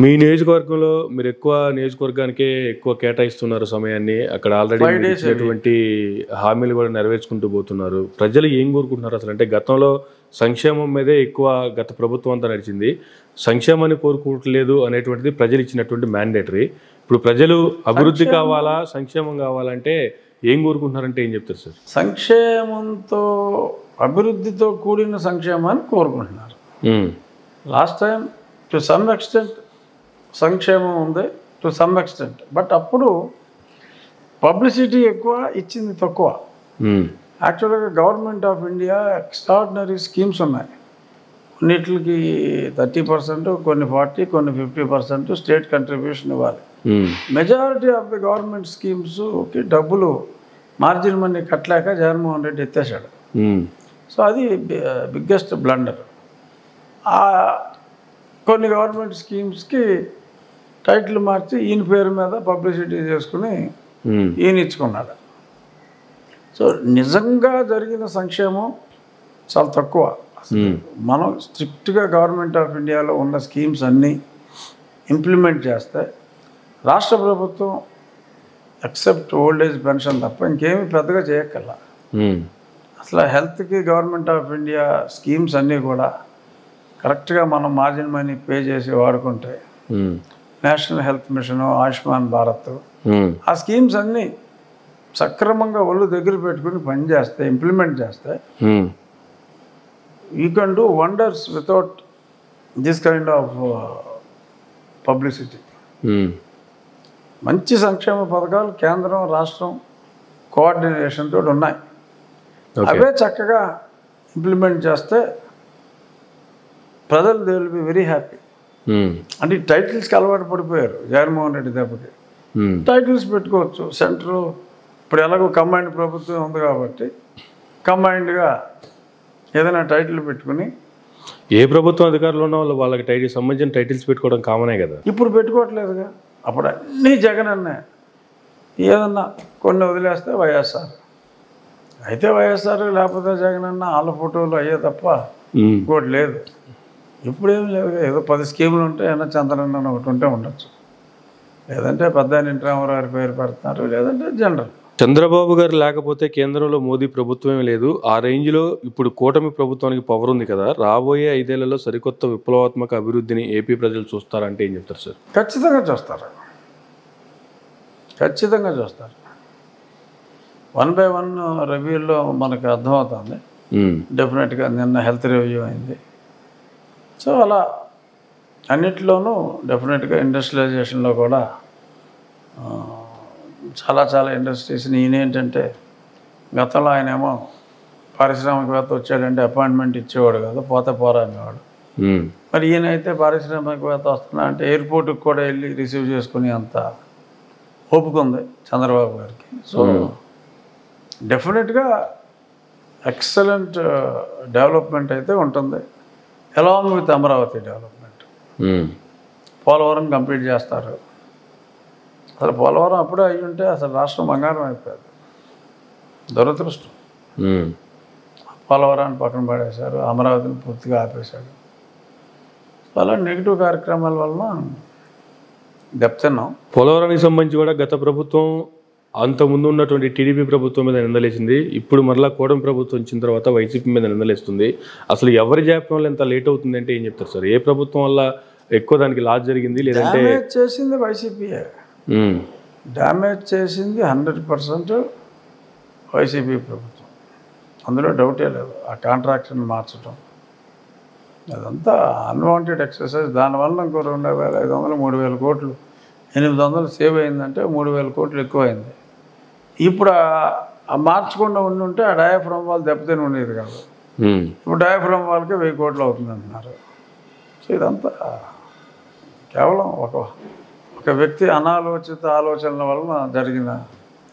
మీ నియోజకవర్గంలో మీరు ఎక్కువ నియోజకవర్గానికే ఎక్కువ కేటాయిస్తున్నారు సమయాన్ని. అక్కడ ఆల్రెడీ ఇచ్చినటువంటి హామీలు కూడా నెరవేర్చుకుంటూ పోతున్నారు. ప్రజలు ఏం కోరుకుంటున్నారు అసలు? అంటే గతంలో సంక్షేమం మీదే ఎక్కువ గత ప్రభుత్వం అంతా నడిచింది. సంక్షేమాన్ని కోరుకోవట్లేదు అనేటువంటిది ప్రజలు ఇచ్చినటువంటి మ్యాండేటరీ. ఇప్పుడు ప్రజలు అభివృద్ధి కావాలా, సంక్షేమం కావాలంటే ఏం కోరుకుంటున్నారంటే ఏం చెప్తారు సార్? సంక్షేమంతో అభివృద్ధితో కూడిన సంక్షేమాన్ని కోరుకుంటున్నారు. Last time to some extent సంక్షేమం ఉంది, టు సమ్ ఎక్స్టెంట్. బట్ అప్పుడు పబ్లిసిటీ ఎక్కువ, ఇచ్చింది తక్కువ. యాక్చువల్గా government of India extraordinary schemes ఉన్నాయి. కొన్నిటికి 30%, కొన్ని 40%, కొన్ని 50% స్టేట్ కంట్రిబ్యూషన్ ఇవ్వాలి. మెజారిటీ ఆఫ్ ది గవర్నమెంట్ స్కీమ్స్కి డబ్బులు మార్జిన్ మనీ కట్టలేక జగన్మోహన్ రెడ్డి ఎత్తేసాడు. సో అది బిగ్గెస్ట్ బ్లండర్. కొన్ని గవర్నమెంట్ స్కీమ్స్కి టైటిల్ మార్చి ఈయన పేరు మీద పబ్లిసిటీ చేసుకుని ఈయన ఇచ్చుకున్నాడు. సో నిజంగా జరిగిన సంక్షేమం చాలా తక్కువ. మనం స్ట్రిక్ట్గా గవర్నమెంట్ ఆఫ్ ఇండియాలో ఉన్న స్కీమ్స్ అన్నీ ఇంప్లిమెంట్ చేస్తే రాష్ట్ర ప్రభుత్వం ఎక్సెప్ట్ ఓల్డ్ ఏజ్ పెన్షన్ తప్ప ఇంకేమీ పెద్దగా చేయక్కర్లా. అసలు హెల్త్కి గవర్నమెంట్ ఆఫ్ ఇండియా స్కీమ్స్ అన్నీ కూడా కరెక్ట్గా మనం మార్జిన్ మనీ పే చేసి వాడుకుంటే national health machine, Ayushman Bharat, ఆ స్కీమ్స్ అన్నీ సక్రమంగా ఒళ్ళు దగ్గర పెట్టుకుని పనిచేస్తే, ఇంప్లిమెంట్ చేస్తే you can do wonders without this kind of publicity. మంచి సంక్షేమ పథకాలు కేంద్రం రాష్ట్రం కోఆర్డినేషన్ తోటి ఉన్నాయి. అవే చక్కగా ఇంప్లిమెంట్ చేస్తే ప్రజలు they will be very happy. అంటే ఈ టైటిల్స్కి అలవాటు పడిపోయారు జగన్మోహన్ రెడ్డి దెబ్బకి. టైటిల్స్ పెట్టుకోవచ్చు. సెంటర్ ఇప్పుడు ఎలాగో కంబైన్డ్ ప్రభుత్వం ఉంది కాబట్టి కంబైన్డ్గా ఏదైనా టైటిల్ పెట్టుకుని, ఏ ప్రభుత్వం అధికారులు ఉన్న వాళ్ళు వాళ్ళకి టైటిల్ సంబంధించిన టైటిల్స్ పెట్టుకోవడం కామనే కదా. ఇప్పుడు పెట్టుకోవట్లేదుగా. అప్పుడు అన్నీ జగన్ అన్నే. ఏదన్నా కొన్ని వదిలేస్తే వైఎస్ఆర్ అయితే వైఎస్ఆర్, లేకపోతే జగన్ అన్న, వాళ్ళ ఫోటోలు అయ్యే తప్ప ఇంకోటి లేదు. ఇప్పుడేం లేదు. ఏదో 10 స్కీములు ఉంటే ఏమన్నా చంద్రన్న ఒకటి ఉంటే ఉండొచ్చు, లేదంటే పెద్దాయన ఎన్టీ రామారావు గారి పేరు పెడుతున్నారు, లేదంటే జనరల్. చంద్రబాబు గారు లేకపోతే కేంద్రంలో మోదీ ప్రభుత్వమే లేదు. ఆ రేంజ్లో ఇప్పుడు కూటమి ప్రభుత్వానికి పవర్ ఉంది కదా. రాబోయే 5 ఏళ్లలో సరికొత్త విప్లవాత్మక అభివృద్ధిని ఏపీ ప్రజలు చూస్తారంటే ఏం చెప్తారు సార్? ఖచ్చితంగా చూస్తారు, ఖచ్చితంగా చూస్తారు. 1 by 1 రివ్యూల్లో మనకు అర్థమవుతుంది. డెఫినెట్గా నిన్న హెల్త్ రివ్యూ అయింది. సో అలా అన్నిటిలోనూ డెఫినెట్గా ఇండస్ట్రియలైజేషన్లో కూడా చాలా ఇండస్ట్రీస్ని ఈయనేంటంటే గతంలో ఆయనేమో పారిశ్రామికవేత్త వచ్చాడంటే అపాయింట్మెంట్ ఇచ్చేవాడు కాదు, పోతే పోరా అనేవాడు. మరి ఈయనైతే పారిశ్రామికవేత్త వస్తున్నా అంటే ఎయిర్పోర్ట్కి కూడా వెళ్ళి రిసీవ్ చేసుకుని అంత ఒప్పుకుంది చంద్రబాబు గారికి. సో డెఫినెట్గా ఎక్సలెంట్ డెవలప్మెంట్ అయితే ఉంటుంది, along with Amaravati development. Polavaram complete చేస్తారు. అసలు పోలవరం అప్పుడే అయ్యి ఉంటే అసలు రాష్ట్రం బంగారం అయిపోయేది. దురదృష్టం. పోలవరాన్ని పక్కన పడేశారు, అమరావతిని పూర్తిగా ఆపేశాడు. అలా నెగిటివ్ కార్యక్రమాల వలన దెబ్బతిన్నాం. పోలవరానికి సంబంధించి కూడా గత ప్రభుత్వం అంత ముందు ఉన్నటువంటి టీడీపీ ప్రభుత్వం మీద నిందలేసింది. ఇప్పుడు మరలా కూటమి ప్రభుత్వం వచ్చిన తర్వాత వైసీపీ మీద నిందలేస్తుంది. అసలు ఎవరి జాప్యం వల్ల ఎంత లేట్ అవుతుంది అంటే ఏం చెప్తారు సార్? ఏ ప్రభుత్వం వల్ల ఎక్కువ దానికి లాస్ జరిగింది? లేదంటే డ్యామేజ్ చేసింది వైసీపీయే. డ్యామేజ్ చేసింది 100% వైసీపీ ప్రభుత్వం, అందులో డౌటే లేదు. ఆ కాంట్రాక్ట్ని మార్చడం అదంతా అన్వాంటెడ్ ఎక్సర్సైజ్. దానివల్ల ఇంకో 2,500, 3,000 కోట్లు, 800 సేవ్ అయిందంటే 3,000 కోట్లు ఎక్కువ అయింది. ఇప్పుడు ఆ మార్చకుండా ఉంటే ఆ డయాఫ్రమ్ వాల్ దెబ్బతిని ఉండేది కాదు. ఇప్పుడు డయాఫ్రమ్ వాల్కి 1000 కోట్లు అవుతుంది అంటున్నారు. సో ఇదంతా కేవలం ఒక వ్యక్తి అనాలోచిత ఆలోచనల వలన జరిగిన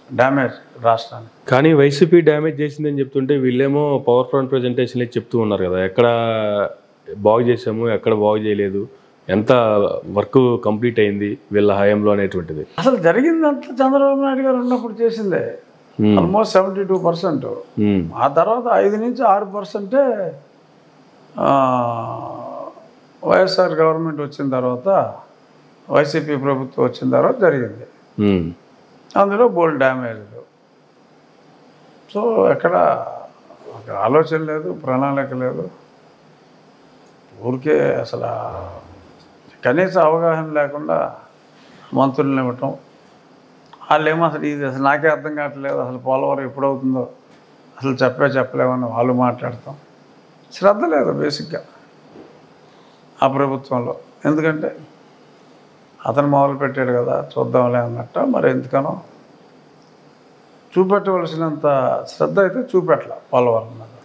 డ్యామేజ్ రాష్ట్రానికి. కానీ వైసీపీ డ్యామేజ్ చేసిందని చెప్తుంటే వీళ్ళేమో పవర్ పాయింట్ ప్రజెంటేషన్లే చెప్తూ ఉన్నారు కదా, ఎక్కడ బాగు చేసాము, ఎక్కడ బాగు చేయలేదు, ఎంత వర్క్ కంప్లీట్ అయింది వీళ్ళ హయాంలో అనేటువంటిది. అసలు జరిగిందంతా చంద్రబాబు నాయుడు గారు ఉన్నప్పుడు చేసిందే. ఆల్మోస్ట్ 72%. ఆ తర్వాత 5 నుంచి 6% వైఎస్ఆర్ గవర్నమెంట్ వచ్చిన తర్వాత వైసీపీ ప్రభుత్వం వచ్చిన తర్వాత జరిగింది. ఉమ్. అందులో బోల్డ్ డ్యామేజ్లు. సో ఎక్కడ ఒక ఆలోచన లేదు, ప్రణాళిక లేదు. ఊరికే అసలు కనీస అవగాహన లేకుండా మంత్రులను ఇవ్వటం. వాళ్ళేమో అసలు ఇది అసలు నాకే అర్థం కావట్లేదు, అసలు పోలవరం ఎప్పుడవుతుందో అసలు చెప్పలేమని వాళ్ళు మాట్లాడతాం. శ్రద్ధ లేదు బేసిక్గా ఆ ప్రభుత్వంలో. ఎందుకంటే అతను మొదలు పెట్టాడు కదా, చూద్దాంలే అన్నట్ట. మరి ఎందుకనో చూపెట్టవలసినంత శ్రద్ధ అయితే చూపెట్టాల పోలవరం మీద.